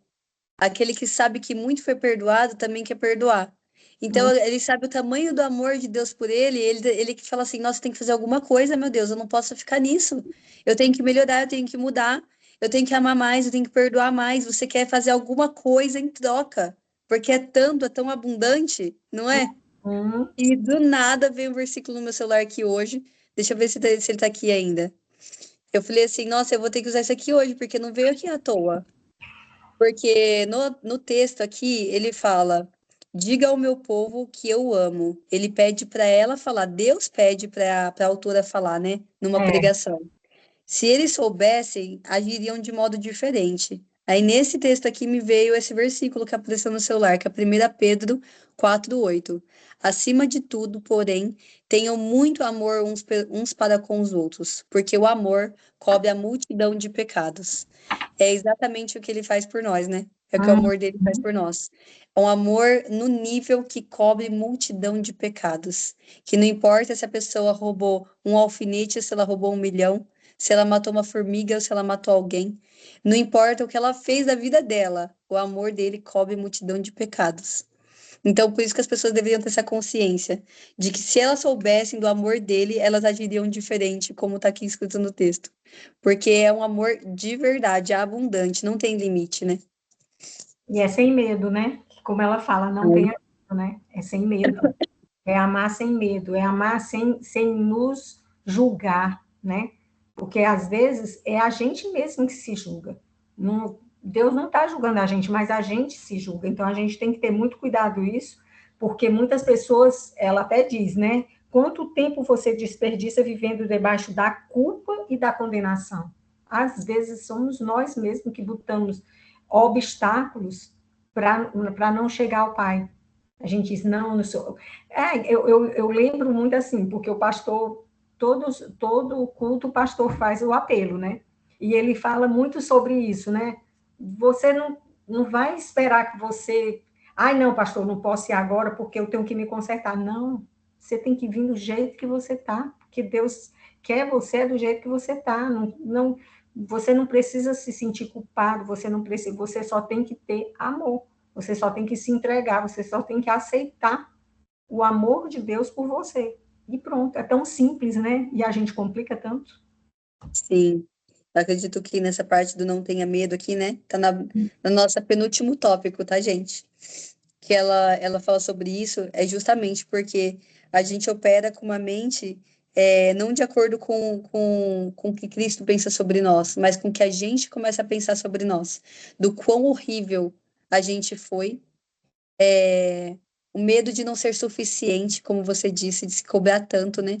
S3: Aquele que sabe que muito foi perdoado também quer perdoar. Então, ele sabe o tamanho do amor de Deus por ele, ele que fala assim, nossa, tem que fazer alguma coisa, meu Deus, eu não posso ficar nisso. Eu tenho que melhorar, eu tenho que mudar, eu tenho que amar mais, eu tenho que perdoar mais. Você quer fazer alguma coisa em troca, porque é tanto, é tão abundante, não é?
S1: Hum,
S3: E do nada veio um versículo no meu celular aqui hoje. Deixa eu ver se ele tá aqui ainda. Eu falei assim, nossa, eu vou ter que usar isso aqui hoje, porque não veio aqui à toa. Porque no texto aqui, ele fala: Diga ao meu povo que eu amo. Ele pede para ela falar, Deus pede para a autora falar, né? Numa
S1: É,
S3: pregação. Se eles soubessem, agiriam de modo diferente. Aí nesse texto aqui me veio esse versículo que apareceu no celular, que é 1 Pedro 4:8. Acima de tudo, porém, tenham muito amor uns para com os outros, porque o amor cobre a multidão de pecados. É exatamente o que ele faz por nós, né? É o que o
S1: hum,
S3: amor dele faz por nós. É um amor no nível que cobre multidão de pecados. Que não importa se a pessoa roubou um alfinete, se ela roubou 1 milhão, se ela matou uma formiga ou se ela matou alguém. Não importa o que ela fez da vida dela, o amor dele cobre multidão de pecados. Então, por isso que as pessoas deveriam ter essa consciência de que se elas soubessem do amor dele, elas agiriam diferente, como está aqui escrito no texto. Porque é um amor de verdade, abundante, não tem limite, né?
S1: e é sem medo, né? Como ela fala, não tenha medo, né? É sem medo. É amar sem medo, é amar sem nos julgar, né? Porque às vezes é a gente mesmo que se julga. Não, Deus não está julgando a gente, mas a gente se julga. Então a gente tem que ter muito cuidado isso, porque muitas pessoas, ela até diz, né? Quanto tempo você desperdiça vivendo debaixo da culpa e da condenação? Às vezes somos nós mesmos que botamos obstáculos para não chegar ao Pai. A gente diz, não, não sou. Eu lembro muito assim, porque o pastor, todo culto, o pastor faz o apelo, né? E ele fala muito sobre isso, né? Você não vai esperar que você. Ai, não, pastor, não posso ir agora porque eu tenho que me consertar. Não, você tem que vir do jeito que você tá, porque Deus quer você do jeito que você tá. Você não precisa se sentir culpado, você não precisa, você só tem que ter amor. Você só tem que se entregar, você só tem que aceitar o amor de Deus por você. E pronto, é tão simples, né? E a gente complica tanto.
S3: Sim. Eu acredito que nessa parte do não tenha medo aqui, né? Tá na nossa penúltimo tópico, tá, gente? Que ela fala sobre isso é justamente porque a gente opera com uma mente não de acordo com o que Cristo pensa sobre nós, mas com o que a gente começa a pensar sobre nós, do quão horrível a gente foi, o medo de não ser suficiente, como você disse, de se cobrar tanto, né?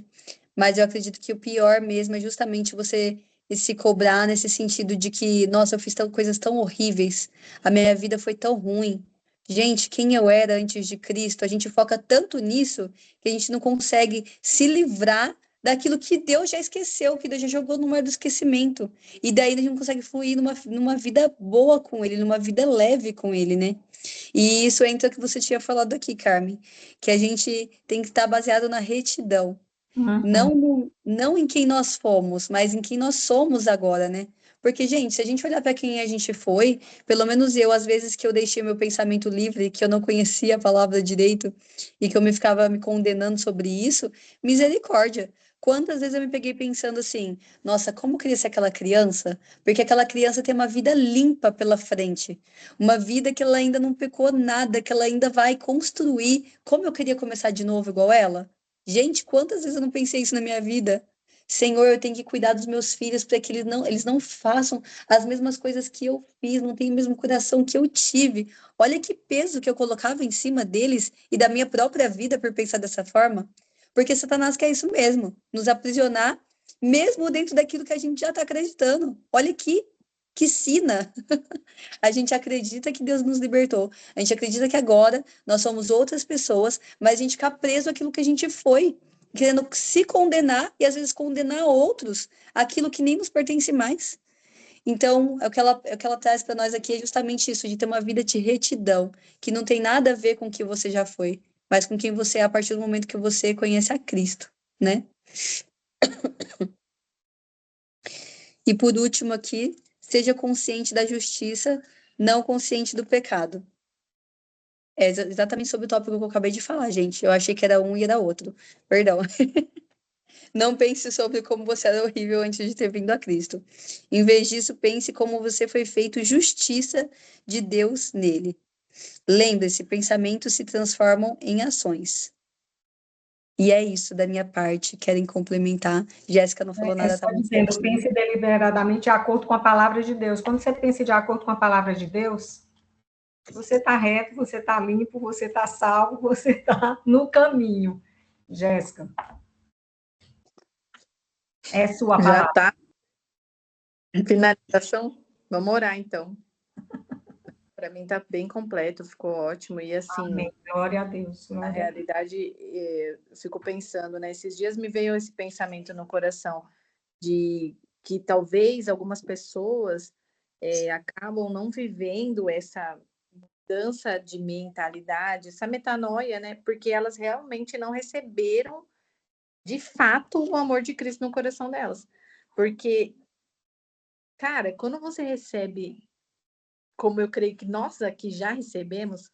S3: Mas eu acredito que o pior mesmo é justamente você se cobrar nesse sentido de que, nossa, eu fiz coisas tão horríveis, a minha vida foi tão ruim. Gente, quem eu era antes de Cristo, a gente foca tanto nisso que a gente não consegue se livrar daquilo que Deus já esqueceu, que Deus já jogou no mar do esquecimento. E daí a gente não consegue fluir numa vida boa com Ele, numa vida leve com Ele, né? E isso entra o que você tinha falado aqui, Carmen, que a gente tem que estar baseado na retidão.
S1: Uhum.
S3: Não em quem nós fomos, mas em quem nós somos agora, né? Porque, gente, se a gente olhar para quem a gente foi, pelo menos eu, às vezes que eu deixei meu pensamento livre, que eu não conhecia a palavra direito e que eu me ficava me condenando sobre isso, misericórdia. Quantas vezes eu me peguei pensando assim, nossa, como eu queria ser aquela criança? Porque aquela criança tem uma vida limpa pela frente, uma vida que ela ainda não pecou nada, que ela ainda vai construir. Como eu queria começar de novo igual ela? Gente, quantas vezes eu não pensei isso na minha vida? Senhor, eu tenho que cuidar dos meus filhos para que eles não façam as mesmas coisas que eu fiz, não tenham o mesmo coração que eu tive. Olha que peso que eu colocava em cima deles e da minha própria vida por pensar dessa forma. Porque Satanás quer isso mesmo, nos aprisionar, mesmo dentro daquilo que a gente já está acreditando. Olha que sina. A gente acredita que Deus nos libertou. A gente acredita que agora nós somos outras pessoas, mas a gente fica preso àquilo que a gente foi, querendo se condenar e às vezes condenar outros, aquilo que nem nos pertence mais. Então, o que ela traz para nós aqui é justamente isso, de ter uma vida de retidão, que não tem nada a ver com o que você já foi, mas com quem você é a partir do momento que você conhece a Cristo, né? E por último aqui, seja consciente da justiça, não consciente do pecado. É exatamente sobre o tópico que eu acabei de falar, gente. Eu achei que era um e era outro. Perdão. Não pense sobre como você era horrível antes de ter vindo a Cristo. Em vez disso, pense como você foi feito justiça de Deus nele. Lembre-se, pensamentos se transformam em ações. E é isso da minha parte. Querem complementar? Jéssica não falou
S1: É
S3: nada, tá
S1: só
S3: muito
S1: dizendo,
S3: quietinha.
S1: pense deliberadamente de acordo com a palavra de Deus. Quando você pensa de acordo com a palavra de Deus, Você está reto, você está limpo, você está salvo, você está no caminho. Jéssica, é sua
S2: Já
S1: palavra.
S2: tá. Finalização? Vamos orar, então. Para mim tá bem completo, ficou ótimo. E assim,
S1: Amém. Glória a Deus.
S2: na
S1: Glória a Deus.
S2: realidade, eu fico pensando, né? Esses dias me veio esse pensamento no coração de que talvez algumas pessoas acabam não vivendo essa mudança de mentalidade, essa metanoia, né? Porque elas realmente não receberam de fato o amor de Cristo no coração delas. Porque, cara, quando você recebe, como eu creio que nós aqui já recebemos,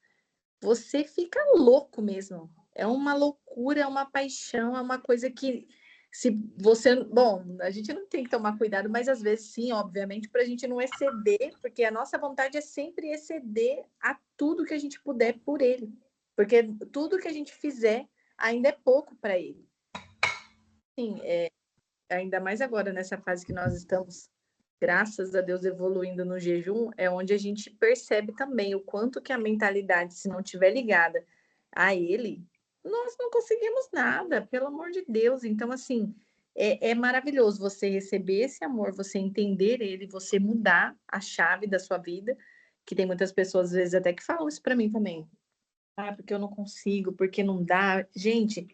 S2: você fica louco mesmo. É uma loucura, é uma paixão, é uma coisa que se você, bom, a gente não tem que tomar cuidado, mas às vezes sim, obviamente, para a gente não exceder, porque a nossa vontade é sempre exceder a tudo que a gente puder por ele, porque tudo que a gente fizer ainda é pouco para ele. Sim, ainda mais agora nessa fase que nós estamos, graças a Deus, evoluindo no jejum, é onde a gente percebe também o quanto que a mentalidade, se não tiver ligada a ele, nós não conseguimos nada, pelo amor de Deus. Então, assim, é maravilhoso você receber esse amor, você entender ele, você mudar a chave da sua vida, que tem muitas pessoas, às vezes, até que falam isso para mim também. Ah, porque eu não consigo, porque não dá. Gente,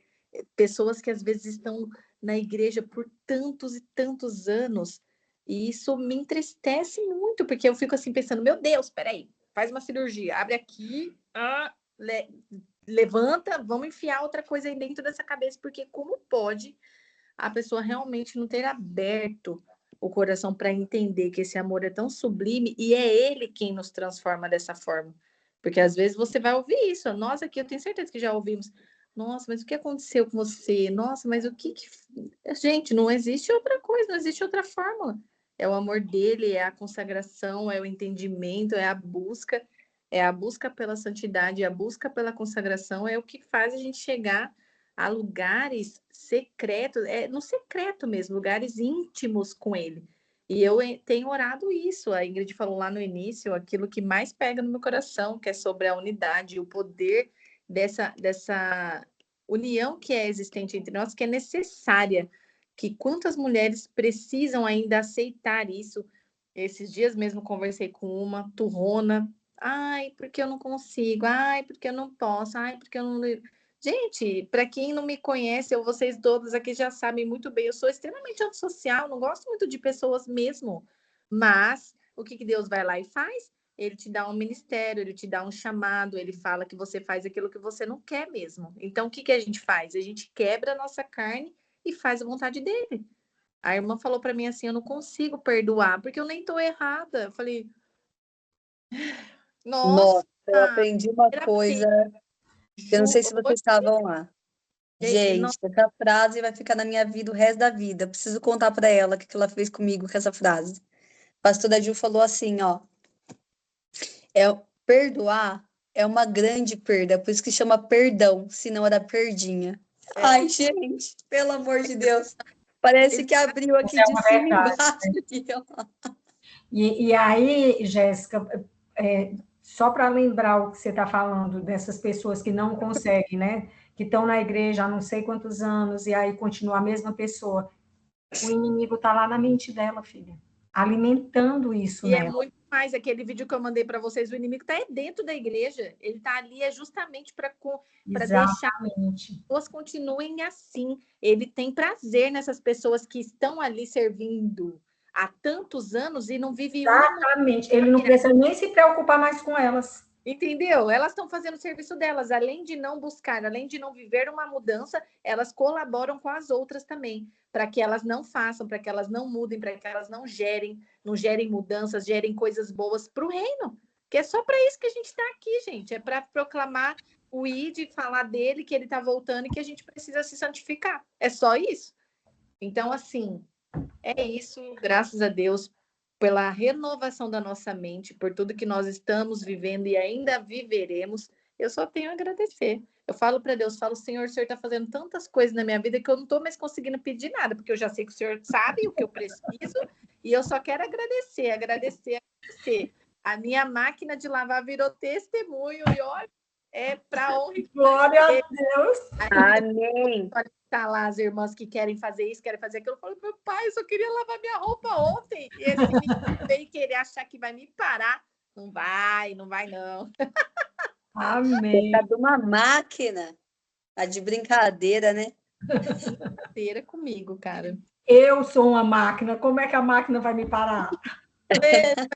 S2: pessoas que às vezes estão na igreja por tantos e tantos anos, e isso me entristece muito, porque eu fico assim pensando, meu Deus, peraí, faz uma cirurgia, abre aqui, levanta, vamos enfiar outra coisa aí dentro dessa cabeça, porque como pode a pessoa realmente não ter aberto o coração para entender que esse amor é tão sublime e é ele quem nos transforma dessa forma. Porque às vezes você vai ouvir isso. Nós aqui, eu tenho certeza que já ouvimos. Nossa, mas o que aconteceu com você? Nossa, mas o que. Gente, não existe outra coisa, não existe outra fórmula. É o amor dele, é a consagração, é o entendimento, é a busca pela santidade, é a busca pela consagração, é o que faz a gente chegar a lugares secretos, no secreto mesmo, lugares íntimos com ele. E eu tenho orado isso. A Ingrid falou lá no início, aquilo que mais pega no meu coração, que é sobre a unidade, o poder dessa união que é existente entre nós, que é necessária, que quantas mulheres precisam ainda aceitar isso. Esses dias mesmo conversei com uma turrona, ai, porque eu não consigo, ai, porque eu não posso, ai, porque eu não... Gente, para quem não me conhece, ou vocês todos aqui já sabem muito bem, eu sou extremamente antissocial, não gosto muito de pessoas mesmo. Mas o que Deus vai lá e faz? Ele te dá um ministério, ele te dá um chamado, ele fala que você faz aquilo que você não quer mesmo. Então, o que a gente faz? A gente quebra a nossa carne e faz a vontade dele. A irmã falou para mim assim: eu não consigo perdoar, porque eu nem estou errada. Eu falei, nossa,
S3: Nossa, eu aprendi uma
S2: terapia,
S3: coisa, eu não sei se vocês estavam lá.
S2: não,
S3: Gente, essa frase vai ficar na minha vida o resto da vida. Eu preciso contar para ela o que ela fez comigo com essa frase. A pastora Gil falou assim, ó, é perdoar é uma grande perda, por isso que chama perdão, senão era perdinha. Ai, gente, pelo amor de Deus. Parece que abriu aqui
S1: É
S3: de
S1: uma
S3: cima e
S1: verdade.
S3: embaixo. Aqui, ó.
S1: E aí, Jéssica, só para lembrar o que você está falando, dessas pessoas que não conseguem, né? Que estão na igreja há não sei quantos anos e aí continua a mesma pessoa. O inimigo está lá na mente dela, filha, alimentando isso
S2: E é
S1: nela.
S2: muito mais aquele vídeo que eu mandei para vocês, o inimigo está dentro da igreja. Ele está ali justamente para deixar que
S1: Exatamente.
S2: as pessoas continuem assim. Ele tem prazer nessas pessoas que estão ali servindo há tantos anos e não vive uma mulher.
S1: Exatamente. Ele não precisa nem se preocupar mais com elas.
S2: Entendeu? Elas estão fazendo o serviço delas, além de não buscar, além de não viver uma mudança, elas colaboram com as outras também, para que elas não façam, para que elas não mudem, para que elas não gerem mudanças, gerem coisas boas para o reino. Que é só para isso que a gente está aqui, gente. É para proclamar o ID, falar dele, que ele está voltando e que a gente precisa se santificar. É só isso. Então, assim, é isso, graças a Deus, pela renovação da nossa mente, por tudo que nós estamos vivendo e ainda viveremos. Eu só tenho a agradecer. Eu falo para Deus, falo, Senhor, o Senhor está fazendo tantas coisas na minha vida que eu não estou mais conseguindo pedir nada, porque eu já sei que o Senhor sabe o que eu preciso e eu só quero agradecer, agradecer, agradecer. A minha máquina de lavar virou testemunho e olha, é para honra e
S1: Glória a Deus.
S3: Amém.
S2: tá lá as irmãs que querem fazer isso, querem fazer aquilo. Eu falo, meu pai, eu só queria lavar minha roupa ontem. E esse menino veio querer achar que vai me parar. Não vai, não vai, não.
S1: Amém.
S3: Tá de uma máquina. Tá de brincadeira, né?
S2: Brincadeira comigo, cara.
S1: Eu sou uma máquina, como é que a máquina vai me parar?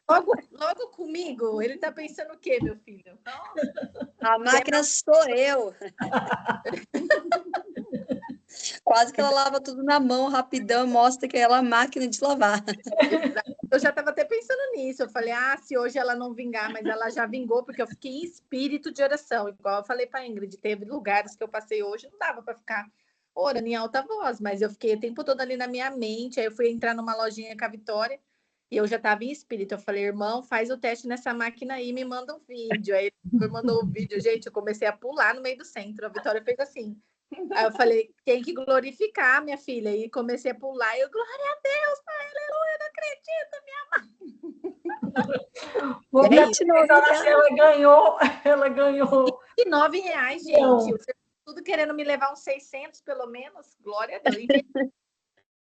S2: Logo comigo, ele tá pensando o quê, meu filho?
S3: A máquina sou eu. Quase que ela lava tudo na mão, rapidão, mostra que ela é máquina de lavar.
S2: Eu já estava até pensando nisso. Eu falei, se hoje ela não vingar, mas ela já vingou, porque eu fiquei em espírito de oração. Igual eu falei para Ingrid, teve lugares que eu passei hoje, não dava para ficar orando em alta voz, mas eu fiquei o tempo todo ali na minha mente. Aí eu fui entrar numa lojinha com a Vitória e eu já estava em espírito. Eu falei, irmão, faz o teste nessa máquina aí, me manda um vídeo. Aí ele me mandou o vídeo. Gente, eu comecei a pular no meio do centro. A Vitória fez assim. Aí eu falei, tem que glorificar, minha filha. E comecei a pular. E eu, glória a Deus, pai, aleluia, não acredito, minha mãe.
S1: Ela ganhou.
S2: R$29, gente. Tudo querendo me levar uns 600, pelo menos. Glória a Deus.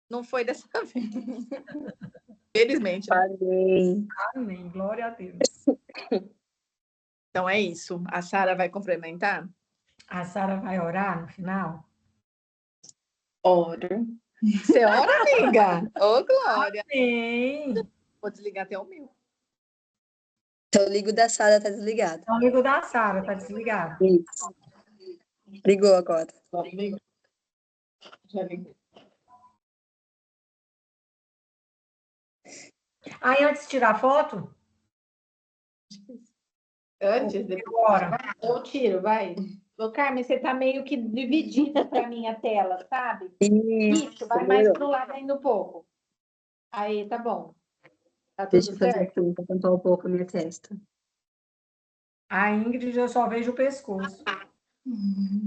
S2: Não foi dessa vez. Felizmente.
S3: Amém.
S1: Amém. Glória a Deus.
S2: Então é isso. A Sara vai complementar?
S1: A Sara vai orar no final?
S2: Ora. Você ora, amiga? Ô, Glória.
S1: Amém.
S2: Vou desligar até o meu.
S3: Então, o ligo da Sara tá desligado.
S1: O amigo da Sara tá desligado.
S3: Isso. Ligou agora.
S2: Já ligou.
S1: Aí, antes de tirar foto?
S2: Antes, depois. Eu tiro, vai. Ô, Carmen, você tá meio que dividida para minha tela, sabe? Isso, vai mais pro lado ainda um pouco. Aí, tá bom. Tá tudo
S3: Deixa eu fazer
S2: certo?
S3: aqui, para tampar um pouco a minha testa.
S1: A Ingrid, eu só vejo o pescoço.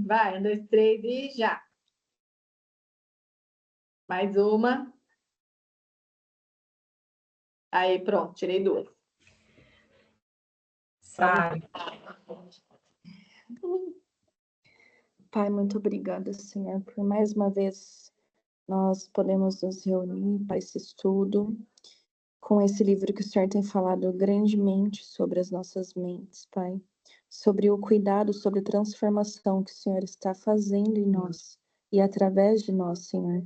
S2: Vai, 1, 2, 3 e já. Mais uma. Aí, pronto, tirei 2.
S1: Sabe?
S4: Pai, muito obrigada, Senhor, por mais uma vez nós podemos nos reunir para esse estudo, com esse livro que o Senhor tem falado grandemente sobre as nossas mentes, Pai. Sobre o cuidado, sobre a transformação que o Senhor está fazendo em nós e através de nós, Senhor.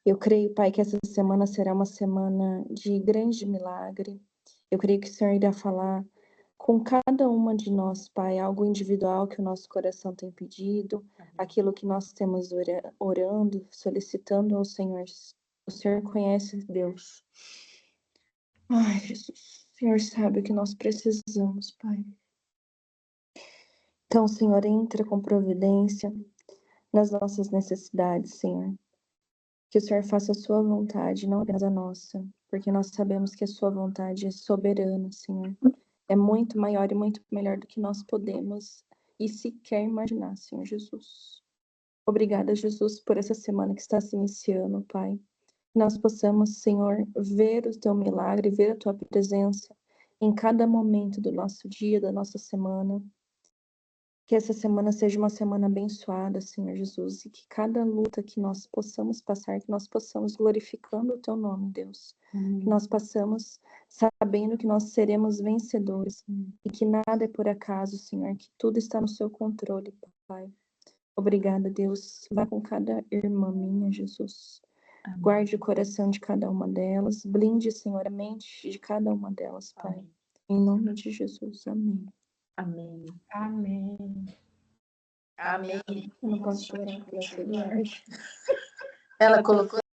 S4: Eu creio, Pai, que essa semana será uma semana de grande milagre. Eu creio que o Senhor irá falar com cada uma de nós, Pai, algo individual que o nosso coração tem pedido, aquilo que nós temos orando, solicitando ao Senhor. O Senhor conhece, Deus. Ai, Jesus, o Senhor sabe o que nós precisamos, Pai. Então, Senhor, entra com providência nas nossas necessidades, Senhor. Que o Senhor faça a sua vontade, não apenas a nossa, porque nós sabemos que a sua vontade é soberana, Senhor. É muito maior e muito melhor do que nós podemos e sequer imaginar, Senhor Jesus. Obrigada, Jesus, por essa semana que está se iniciando, Pai. Que nós possamos, Senhor, ver o teu milagre, ver a tua presença em cada momento do nosso dia, da nossa semana. Que essa semana seja uma semana abençoada, Senhor Jesus, e que cada luta que nós possamos passar, que nós possamos glorificando o teu nome, Deus. Que nós passamos sabendo que nós seremos vencedores e que nada é por acaso, Senhor, que tudo está no seu controle, Pai. Obrigada, Deus. Vá com cada irmã minha, Jesus. Amém. Guarde o coração de cada uma delas. Blinde, Senhor, a mente de cada uma delas, Pai. Amém. Em nome de Jesus. Amém.
S2: Amém.
S1: Amém.
S2: Amém.
S4: Eu não posso chorar, porque eu sei.
S2: Ela colocou